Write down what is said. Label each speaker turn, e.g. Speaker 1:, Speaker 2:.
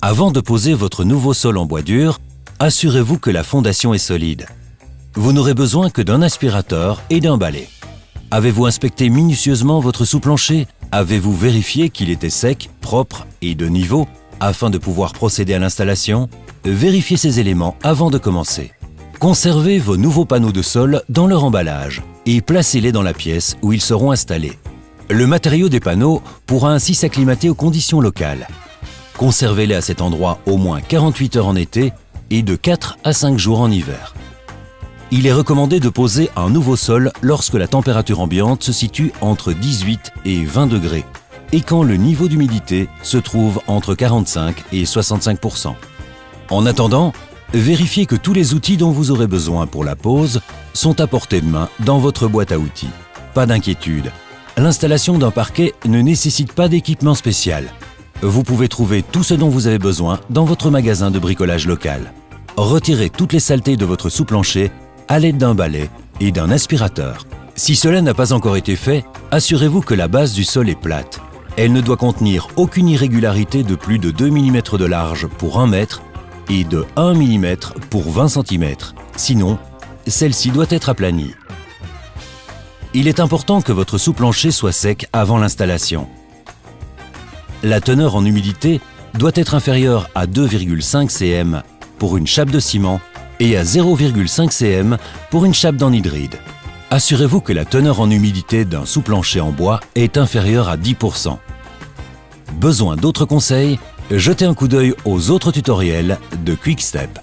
Speaker 1: Avant de poser votre nouveau sol en bois dur, assurez-vous que la fondation est solide. Vous n'aurez besoin que d'un aspirateur et d'un balai. Avez-vous inspecté minutieusement votre sous-plancher? Avez-vous vérifié qu'il était sec, propre et de niveau afin de pouvoir procéder à l'installation? Vérifiez ces éléments avant de commencer. Conservez vos nouveaux panneaux de sol dans leur emballage et placez-les dans la pièce où ils seront installés. Le matériau des panneaux pourra ainsi s'acclimater aux conditions locales. Conservez-les à cet endroit au moins 48 heures en été et de 4 à 5 jours en hiver. Il est recommandé de poser un nouveau sol lorsque la température ambiante se situe entre 18 et 20 degrés et quand le niveau d'humidité se trouve entre 45 et 65%. En attendant, vérifiez que tous les outils dont vous aurez besoin pour la pose sont à portée de main dans votre boîte à outils. Pas d'inquiétude, l'installation d'un parquet ne nécessite pas d'équipement spécial. Vous pouvez trouver tout ce dont vous avez besoin dans votre magasin de bricolage local. Retirez toutes les saletés de votre sous-plancher à l'aide d'un balai et d'un aspirateur. Si cela n'a pas encore été fait, assurez-vous que la base du sol est plate. Elle ne doit contenir aucune irrégularité de plus de 2 mm de large pour 1 mètre et de 1 mm pour 20 cm. Sinon, celle-ci doit être aplanie. Il est important que votre sous-plancher soit sec avant l'installation. La teneur en humidité doit être inférieure à 2,5 cm pour une chape de ciment et à 0,5 cm pour une chape d'anhydride. Assurez-vous que la teneur en humidité d'un sous-plancher en bois est inférieure à 10%. Besoin d'autres conseils? Jetez un coup d'œil aux autres tutoriels de Quick Step.